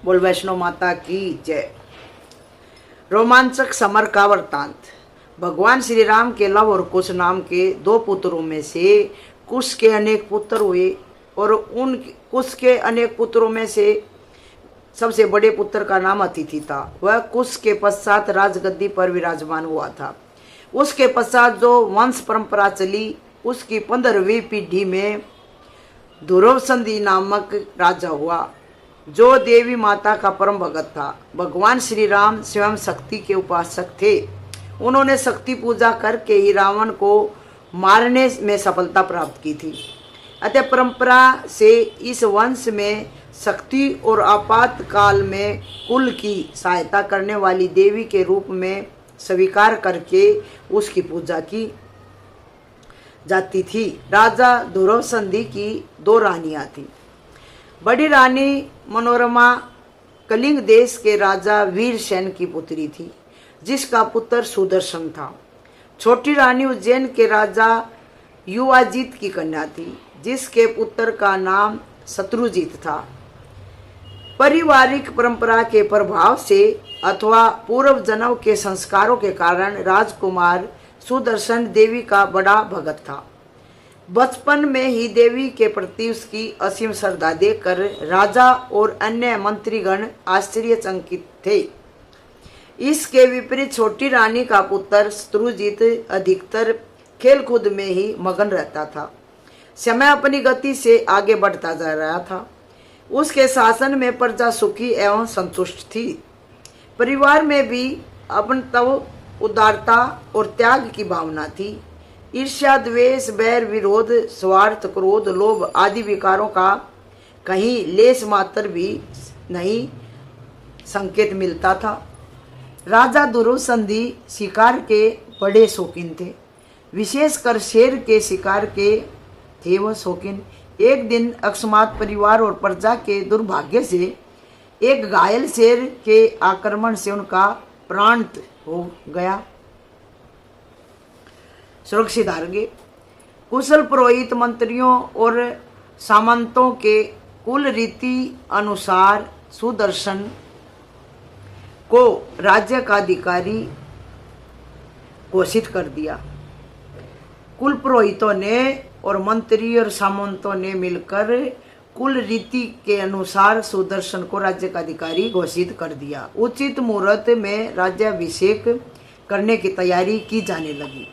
बोल वैष्णो माता की जय। रोमांचक समर का वृत्तांत। भगवान श्री राम के लव और कुश नाम के दो पुत्रों में से कुश के अनेक पुत्र हुए और उन कुश के अनेक पुत्रों में से सबसे बड़े पुत्र का नाम अतिथि था। वह कुश के पश्चात राजगद्दी पर विराजमान हुआ था। उसके पश्चात जो वंश परंपरा चली उसकी 15वीं पीढ़ी में दुर्योधन नामक राजा हुआ जो देवी माता का परम भगत था। भगवान श्री राम स्वयं शक्ति के उपासक थे। उन्होंने शक्ति पूजा करके ही रावण को मारने में सफलता प्राप्त की थी। अतः परंपरा से इस वंश में शक्ति और आपातकाल में कुल की सहायता करने वाली देवी के रूप में स्वीकार करके उसकी पूजा की जाती थी। राजा दुर्योधन की 2 रानियां थीं। बड़ी रानी मनोरमा कलिंग देश के राजा वीरसेन की पुत्री थी जिसका पुत्र सुदर्शन था। छोटी रानी उज्जैन के राजा युवाजीत की कन्या थी जिसके पुत्र का नाम शत्रुजीत था। पारिवारिक परंपरा के प्रभाव से अथवा पूर्व जन्म के संस्कारों के कारण राजकुमार सुदर्शन देवी का बड़ा भगत था। बचपन में ही देवी के प्रति उसकी असीम श्रद्धा देखकर राजा और अन्य मंत्रीगण आश्चर्यचकित थे। इसके विपरीत छोटी रानी का पुत्र शत्रुजीत अधिकतर खेलकूद में ही मगन रहता था। समय अपनी गति से आगे बढ़ता जा रहा था। उसके शासन में प्रजा सुखी एवं संतुष्ट थी। परिवार में भी अपनत्व, उदारता और त्याग की भावना थी। ईर्ष्या, द्वेष, बैर, विरोध, स्वार्थ, क्रोध, लोभ आदि विकारों का कहीं लेस मात्र भी नहीं संकेत मिलता था। राजा दुर्योधन शिकार के बड़े शौकीन थे। विशेषकर शेर के शिकार के थे वह शौकीन। एक दिन अकस्मात परिवार और प्रजा के दुर्भाग्य से एक घायल शेर के आक्रमण से उनका प्राण हो गया। सुरक्षित हार गए। कुशल पुरोहित मंत्रियों और सामंतों के कुल रीति अनुसार सुदर्शन को राज्य का अधिकारी घोषित कर दिया। कुल पुरोहितों ने और मंत्री और सामंतों ने मिलकर कुल रीति के अनुसार सुदर्शन को राज्य का अधिकारी घोषित कर दिया। उचित मुहूर्त में राज्याभिषेक करने की तैयारी की जाने लगी।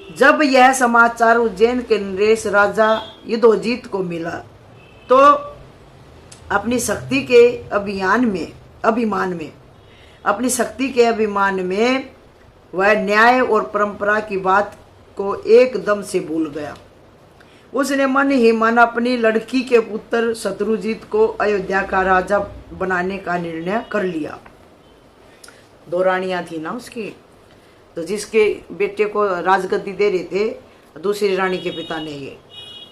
जब यह समाचार उज्जैन के नरेश राजा युद्धोजीत को मिला तो अपनी शक्ति के अभिमान में वह न्याय और परंपरा की बात को एकदम से भूल गया। उसने मन ही मन अपनी लड़की के पुत्र शत्रुजीत को अयोध्या का राजा बनाने का निर्णय कर लिया। 2 रानियां थी ना उसकी, तो जिसके बेटे को राजगद्दी दे रहे थे दूसरी रानी के पिता ने ये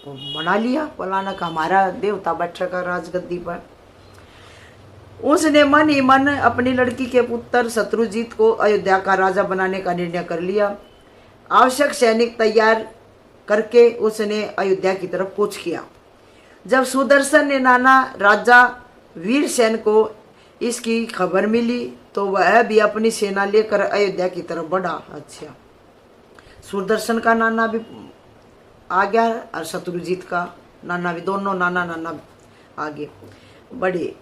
बना लिया, फलाना का हमारा देवता बैठेगा राजगद्दी पर। उसने मन ही मन अपनी लड़की के पुत्र शत्रुजीत को अयोध्या का राजा बनाने का निर्णय कर लिया। आवश्यक सैनिक तैयार करके उसने अयोध्या की तरफ कूच किया। जब सुदर्शन ने नाना राजा वीरसेन को इसकी खबर मिली तो वह भी अपनी सेना लेकर अयोध्या की तरफ बढ़ा। अच्छा, सुदर्शन का नाना भी आ गया और शत्रुजीत का नाना भी, दोनों नाना आगे बढ़े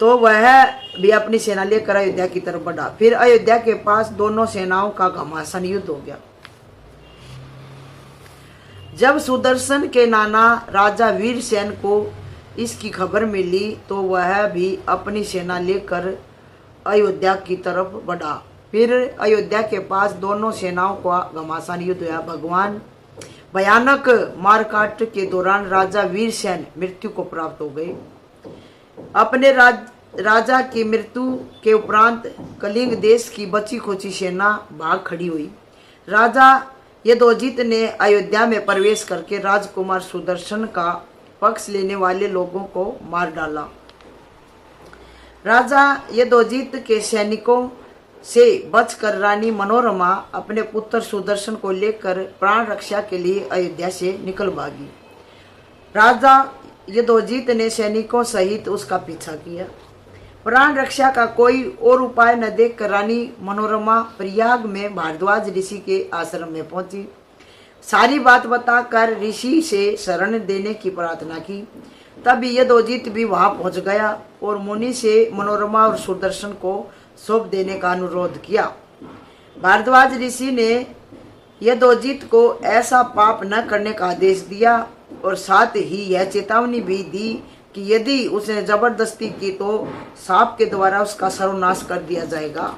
तो वह भी अपनी सेना लेकर अयोध्या की तरफ बढ़ा। फिर अयोध्या के पास दोनों सेनाओं का घमासान युद्ध हो गया। जब सुदर्शन के नाना राजा वीरसेन को इसकी खबर मिली तो वह भी अपनी सेना लेकर अयोध्या की तरफ बढ़ा। फिर अयोध्या के पास दोनों सेनाओं का घमासान युद्ध हुआ। भयानक मारकाट के दौरान राजा वीरसेन मृत्यु को प्राप्त हो गए। अपने राजा की मृत्यु के उपरांत कलिंग देश की बची खोची सेना भाग खड़ी हुई। राजा युद्धोजीत ने अयोध्या में प्रवेश करके राजकुमार सुदर्शन का पक्ष लेने वाले लोगों को मार डाला। राजा युद्धोजीत के सैनिकों से बचकर रानी मनोरमा अपने पुत्र सुदर्शन को लेकर प्राण रक्षा के लिए अयोध्या से निकल भागी। राजा युद्धोजीत ने सैनिकों सहित उसका पीछा किया। प्राण रक्षा का कोई और उपाय न देख कर रानी मनोरमा प्रयाग में भारद्वाज ऋषि के आश्रम में पहुंची। सारी बात बताकर ऋषि से शरण देने की प्रार्थना की। तब यदोजित भी वहां पहुंच गया और मुनि से मनोरमा और सुदर्शन को सौंप देने का अनुरोध किया। भारद्वाज ऋषि ने यदोजित को ऐसा पाप न करने का आदेश दिया और साथ ही यह चेतावनी भी दी कि यदि उसने जबरदस्ती की तो सांप के द्वारा उसका सर्वनाश कर दिया जाएगा।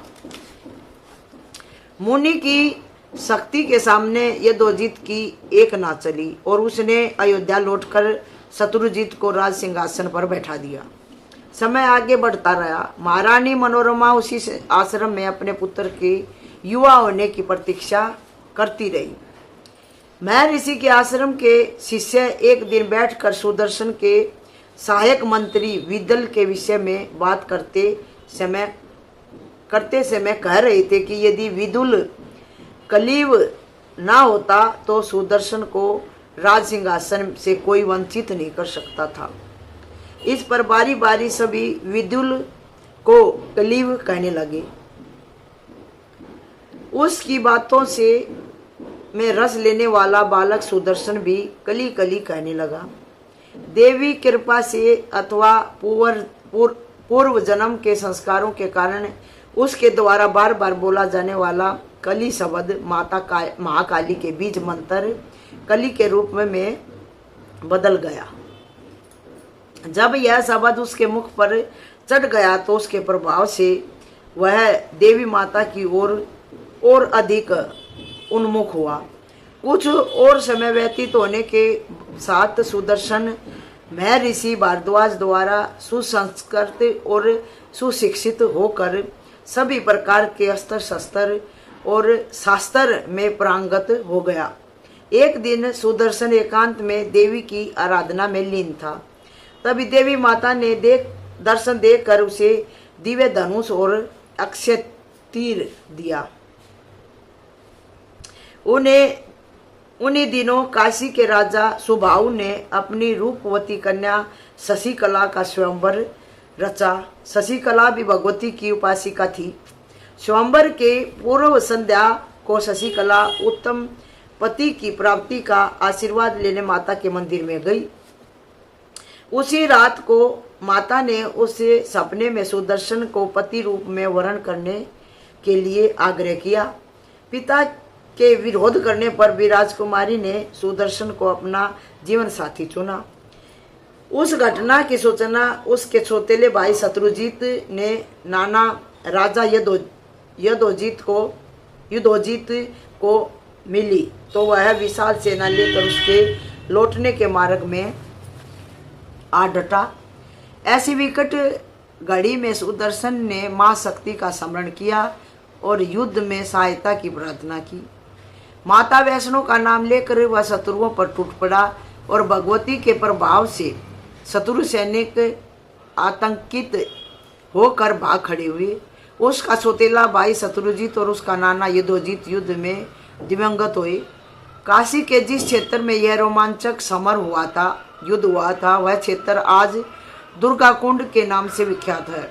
मुनि की शक्ति के सामने यदोजित की एक ना चली और उसने अयोध्या लौटकर शत्रुजित को राज सिंहासन पर बैठा दिया। समय आगे बढ़ता रहा। महारानी मनोरमा उसी आश्रम में अपने पुत्र के युवा होने की प्रतीक्षा करती रही। मैं ऋषि के आश्रम के शिष्य एक दिन बैठकर सुदर्शन के सहायक मंत्री विदल के विषय में बात करते समय कह रहे थे कि यदि विदुल कलीव ना होता तो सुदर्शन को राज सिंहासन से कोई वंचित नहीं कर सकता था। इस पर बारी बारी सभी विदुल को कलीव कहने लगे। उसकी बातों से में रस लेने वाला बालक सुदर्शन भी कली कली कहने लगा। देवी कृपा से अथवा पूर्व जन्म के संस्कारों के कारण उसके द्वारा बार बार बोला जाने वाला कली शब्द महाकाली के बीज मंत्र कली के रूप में बदल गया। जब यह शब्द उसके मुख पर चढ़ गया तो उसके प्रभाव से वह देवी माता की ओर और अधिक उन्मुख हुआ। कुछ और समय व्यतीत होने के साथ सुदर्शन महर्षि भारद्वाज द्वारा सुसंस्कृत और सुशिक्षित होकर सभी प्रकार के अस्त्र शस्त्र और शास्त्र में पारंगत हो गया। एक दिन सुदर्शन एकांत में देवी की आराधना में लीन था। तभी देवी माता ने दर्शन देकर उसे दिव्य धनुष और अक्षय तीर दिया। उन्हीं दिनों काशी के राजा सुबाहु ने अपनी रूपवती कन्या शशिकला का स्वयंवर रचा। शशिकला भी भगवती की उपासिका थी। स्वयंवर के पूर्व संध्या को शशिकला उत्तम पति की प्राप्ति का आशीर्वाद लेने माता के मंदिर में गई। उसी रात को माता ने उसे सपने में सुदर्शन को पति रूप में वरण करने के लिए आग्रह किया। पिता के विरोध करने पर भी राजकुमारी ने सुदर्शन को अपना जीवन साथी चुना। उस घटना की सूचना उसके सौतेले भाई शत्रुजित ने नाना राजा युद्धोजित को मिली तो वह विशाल सेना लेकर उसके लौटने के मार्ग में आ डटा। ऐसी विकट घड़ी में सुदर्शन ने मां शक्ति का स्मरण किया और युद्ध में सहायता की प्रार्थना की। माता वैष्णो का नाम लेकर वह शत्रुओं पर टूट पड़ा और भगवती के प्रभाव से शत्रु सैनिक आतंकित होकर भाग खड़े हुए। उसका सौतेला भाई शत्रुजित और उसका नाना युद्धोजित युद्ध में दिवंगत हुए। काशी के जिस क्षेत्र में यह रोमांचक युद्ध हुआ था वह क्षेत्र आज दुर्गा कुंड के नाम से विख्यात है।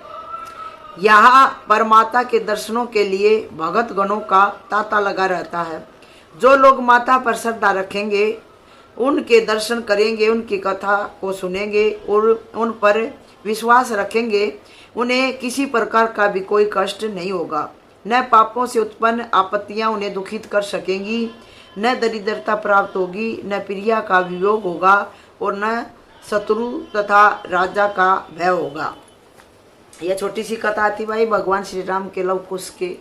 यहाँ पर माता के दर्शनों के लिए भगत गणों का तांता लगा रहता है। जो लोग माता पर श्रद्धा रखेंगे उनके दर्शन करेंगे, उनकी कथा को सुनेंगे और उन पर विश्वास रखेंगे, उन्हें किसी प्रकार का भी कोई कष्ट नहीं होगा। न पापों से उत्पन्न आपत्तियां उन्हें दुखित कर सकेंगी, न दरिद्रता प्राप्त होगी, न प्रिया का वियोग होगा और न शत्रु तथा राजा का भय होगा। यह छोटी सी कथा थी भाई भगवान श्री राम के लव कुश के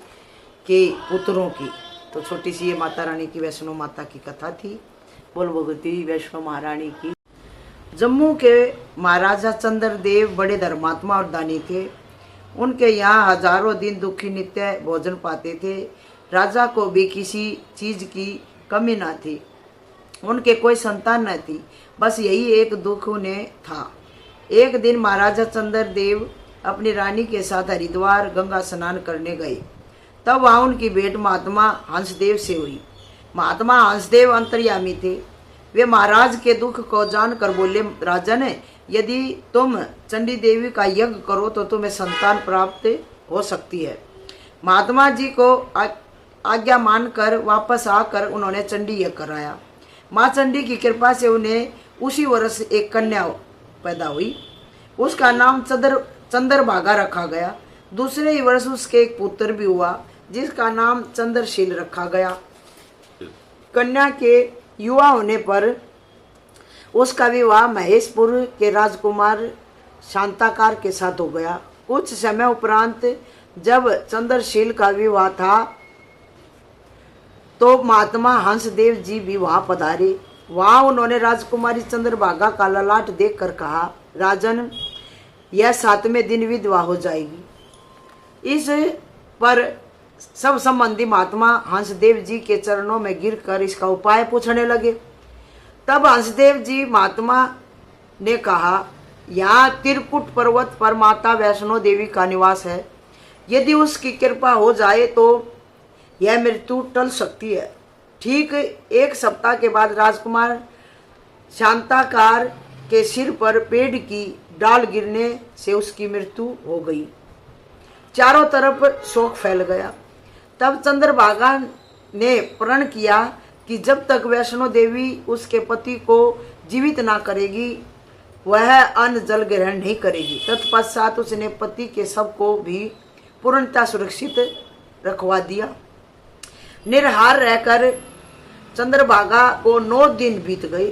पुत्रों की। तो छोटी सी ये माता रानी की वैष्णो माता की कथा थी। बोल भगवती वैष्णो महारानी की। जम्मू के महाराजा चंद्रदेव बड़े धर्मात्मा और दानी थे। उनके यहाँ हजारों दिन दुखी नित्य भोजन पाते थे। राजा को भी किसी चीज की कमी न थी। उनके कोई संतान न थी, बस यही एक दुख उन्हें था। एक दिन महाराजा चंद्रदेव अपनी रानी के साथ हरिद्वार गंगा स्नान करने गए। तब वहाँ उनकी भेंट महात्मा हंसदेव से हुई। महात्मा हंसदेव अंतर्यामी थे। वे महाराज के दुख को जानकर बोले, राजन यदि तुम चंडी देवी का यज्ञ करो तो तुम्हें संतान प्राप्त हो सकती है। महात्मा जी को आज्ञा मानकर वापस आकर उन्होंने चंडी यज्ञ कराया। माँ चंडी की कृपा से उन्हें उसी वर्ष एक कन्या पैदा हुई। उसका नाम चंद्रभागा रखा गया। दूसरे ही वर्ष उसके एक पुत्र भी हुआ जिसका नाम चंद्रशील रखा गया। कन्या के युवा होने पर उसका विवाह महेशपुर के राजकुमार शांताकार के साथ हो गया। कुछ समय उपरांत जब चंद्रशील का विवाह था तो महात्मा हंसदेव जी भी वहां पधारे। वहां उन्होंने राजकुमारी चंद्रभागा का ललाट देखकर कहा, राजन, यह 7वें दिन विधवा हो जाएगी। इस पर सब संबंधी महात्मा हंसदेव जी के चरणों में गिरकर इसका उपाय पूछने लगे। तब हंसदेव जी महात्मा ने कहा, यहाँ त्रिकुट पर्वत पर माता वैष्णो देवी का निवास है। यदि उसकी कृपा हो जाए तो यह मृत्यु टल सकती है। ठीक 1 सप्ताह के बाद राजकुमार शांताकार के सिर पर पेड़ की डाल गिरने से उसकी मृत्यु हो गई। चारों तरफ शोक फैल गया। तब चंद्रभागा ने प्रण किया कि जब तक वैष्णो देवी उसके पति को जीवित ना करेगी वह अन्न जल ग्रहण नहीं करेगी। तत्पश्चात उसने पति के शव को भी पूर्णतः सुरक्षित रखवा दिया। निराहार रहकर चंद्रभागा को 9 दिन बीत गए।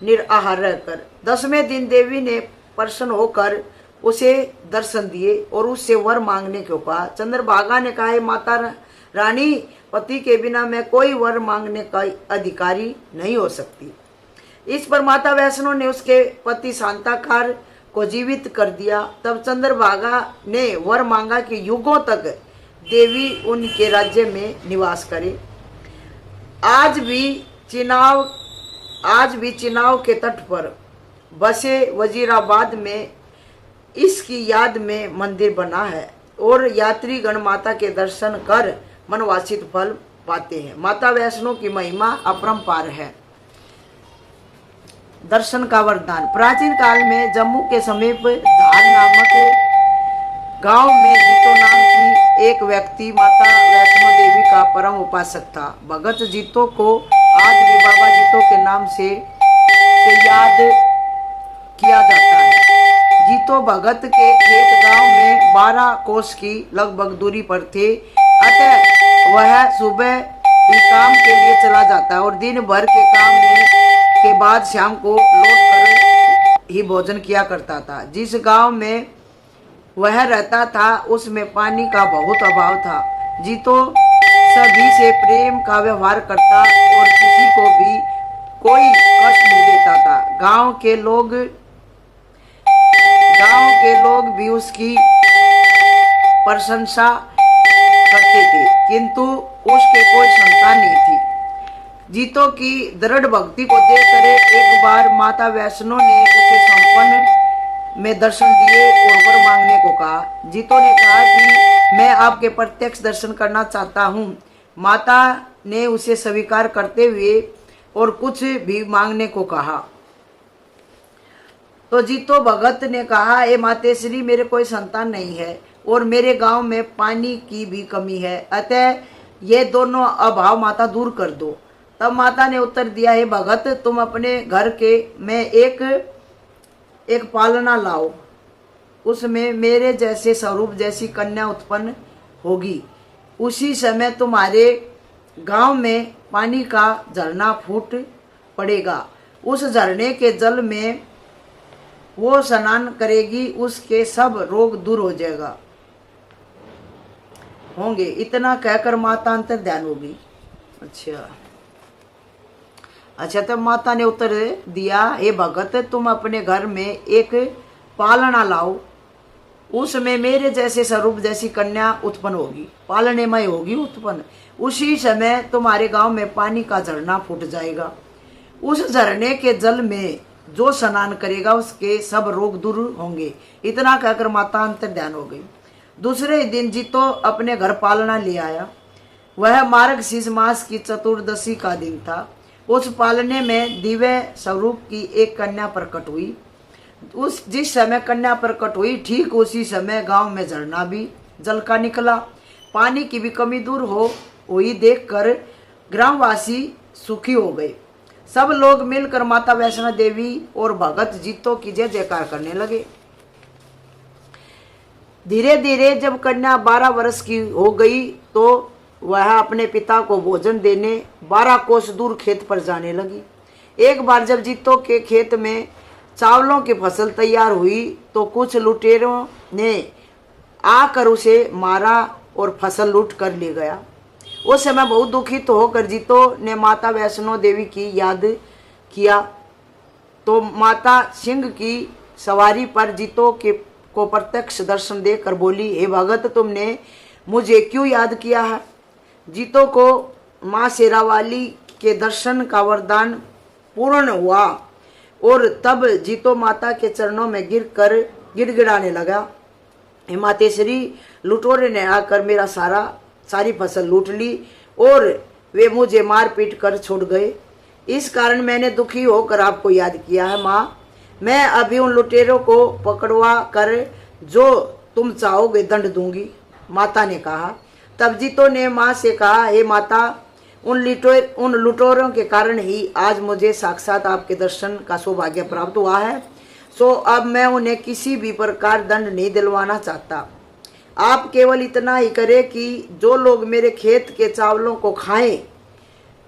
निराहार रहकर 10वें दिन देवी ने प्रसन्न होकर उसे दर्शन दिए और उससे वर मांगने को कहा। चंद्रभागा ने कहा, माता रानी, पति के बिना मैं कोई वर मांगने का अधिकारी नहीं हो सकती। इस पर माता वैष्णो ने उसके पति शांताकार को जीवित कर दिया। तब चंद्रभागा ने वर मांगा कि युगों तक देवी उनके राज्य में निवास करे। आज भी चिनाव के तट पर बसे वजीराबाद में इसकी याद में मंदिर बना है और यात्रीगण माता के दर्शन कर मनवांछित फल पाते हैं। माता वैष्णो की महिमा अपरंपार है। दर्शन का वरदान। प्राचीन काल में जम्मू के समीप धार नामक गांव में जीतो नाम की एक व्यक्ति माता वैष्णो देवी का परम उपासक था। भगत जीतो को आज भी बाबा जीतो के नाम से याद किया जाता है। जीतो भगत के खेत गांव में 12 कोस की लगभग दूरी पर थे, अतः वह सुबह भी काम के लिए चला जाता है और दिन भर के काम के बाद शाम को लौट कर ही भोजन किया करता था। जिस गांव में वह रहता था उसमें पानी का बहुत अभाव था। जीतो सभी से प्रेम का व्यवहार करता और किसी को भी कोई कष्ट नहीं देता था। गांव के लोग भी उसकी प्रशंसा करते थे, किंतु उसके कोई संतान नहीं थी। जीतो की दृढ़ भक्ति को देखकर एक बार माता वैष्णो ने उसे संपन्न में दर्शन दिए और वर मांगने को कहा। जीतो ने कहा कि मैं आपके प्रत्यक्ष दर्शन करना चाहता हूँ। माता ने उसे स्वीकार करते हुए और कुछ भी मांगने को कहा। तो जीतो भगत ने कहा, ए मातेश्री, मेरे कोई संतान नहीं है और मेरे गांव में पानी की भी कमी है, अतः ये दोनों अभाव माता दूर कर दो। तब माता ने उत्तर दिया, हे भगत, तुम अपने घर के में एक पालना लाओ, उसमें मेरे जैसे स्वरूप जैसी कन्या उत्पन्न होगी। उसी समय तुम्हारे गांव में पानी का झरना फूट पड़ेगा। उस झरने के जल में वो स्नान करेगी, उसके सब रोग दूर हो जाएगा होंगे। इतना कहकर माता अंतर ध्यान होगी। अच्छा, तब माता ने उत्तर दिया, हे भगत, तुम अपने घर में एक पालना लाओ, उसमें मेरे जैसे स्वरूप जैसी कन्या उत्पन्न होगी, पालने में होगी उत्पन्न। उसी समय तुम्हारे गांव में पानी का झरना फूट जाएगा। उस झरने के जल में जो स्नान करेगा उसके सब रोग दूर होंगे। इतना कहकर माता अंतर ध्यान हो गई। दूसरे दिन जीतो अपने घर पालना ले आया। वह मार्गशीर्ष मास की चतुर्दशी का दिन था। उस पालने में दिव्य स्वरूप की एक कन्या प्रकट हुई। जिस समय कन्या प्रकट हुई ठीक उसी समय गांव में झरना भी जल का निकला। पानी की भी कमी दूर हुई देखकर ग्रामवासी सुखी हो गए। सब लोग मिलकर माता वैष्णो देवी और भगत जीतो की जय जयकार करने लगे। धीरे धीरे जब कन्या 12 वर्ष की हो गई तो वह अपने पिता को भोजन देने 12 कोस दूर खेत पर जाने लगी। एक बार जब जीतो के खेत में चावलों की फसल तैयार हुई तो कुछ लुटेरों ने आकर उसे मारा और फसल लूट कर ले गया। उस समय बहुत दुखित होकर जीतो ने माता वैष्णो देवी की याद किया तो माता सिंह की सवारी पर जीतो को प्रत्यक्ष दर्शन देकर बोली, हे भगत, तुमने मुझे क्यों याद किया है? जीतो को माँ शेरावाली के दर्शन का वरदान पूर्ण हुआ और तब जीतो माता के चरणों में गिरकर गिड़गिड़ाने लगा, हे मातेश्वरी, लुटेरों ने आकर मेरा सारी फसल लूट ली और वे मुझे मार पीट कर छोड़ गए। इस कारण मैंने दुखी होकर आपको याद किया है माँ। मैं अभी उन लुटेरों को पकड़वा कर जो तुम चाहोगे दंड दूंगी। माता ने कहा। तब जीतो ने माँ से कहा, हे माता, उन लुटेरों के कारण ही आज मुझे साक्षात आपके दर्शन का सौभाग्य प्राप्त हुआ है। सो अब मैं उन्हें किसी भी प्रकार दंड नहीं दिलवाना चाहता। आप केवल इतना ही करें कि जो लोग मेरे खेत के चावलों को खाएं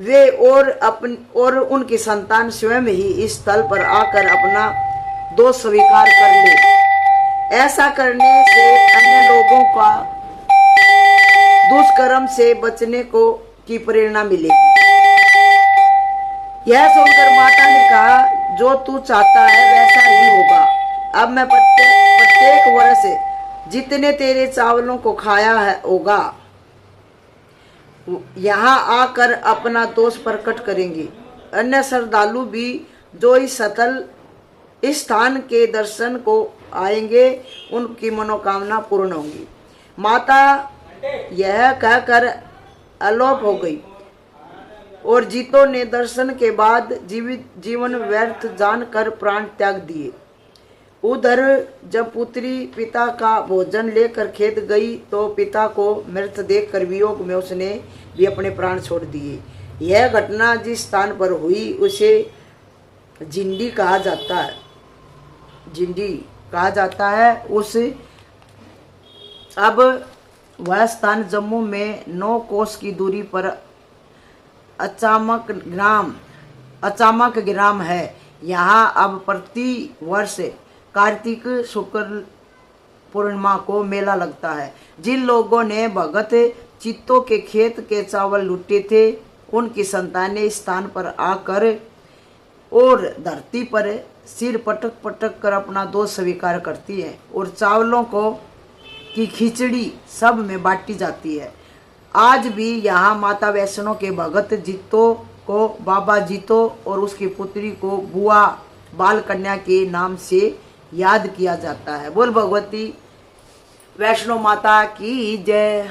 वे और उनकी संतान स्वयं ही इस स्थल पर आकर अपना दोष स्वीकार कर ले। ऐसा करने से अन्य लोगों का दुष्कर्म से बचने की प्रेरणा मिलेगी। यह सुनकर माता ने कहा, जो तू चाहता है वैसा ही होगा। अब मैं प्रत्येक वर्ष जितने तेरे चावलों को खाया है होगा यहाँ आकर अपना दोष प्रकट करेंगे। अन्य श्रद्धालु भी जो इस स्थान के दर्शन को आएंगे उनकी मनोकामना पूर्ण होंगी। माता यह कहकर अलोप हो गई और जीतो ने दर्शन के बाद जीवन व्यर्थ जानकर प्राण त्याग दिए। उधर जब पुत्री पिता का भोजन लेकर खेत गई तो पिता को मृत देखकर वियोग में उसने भी अपने प्राण छोड़ दिए। यह घटना जिस स्थान पर हुई उसे जिंडी कहा जाता है। अब वह स्थान जम्मू में 9 कोस की दूरी पर अचामक ग्राम है। यहाँ अब प्रति वर्ष कार्तिक शुक्ल पूर्णिमा को मेला लगता है। जिन लोगों ने भगत चित्तों के खेत के चावल लूटे थे उनकी संतानें इस स्थान पर आकर और धरती पर सिर पटक पटक कर अपना दोष स्वीकार करती है और चावलों की खिचड़ी सब में बांटी जाती है। आज भी यहाँ माता वैष्णो के भगत जीतो को बाबा जीतो और उसकी पुत्री को बुआ बाल कन्या के नाम से याद किया जाता है। बोल भगवती वैष्णो माता की जय।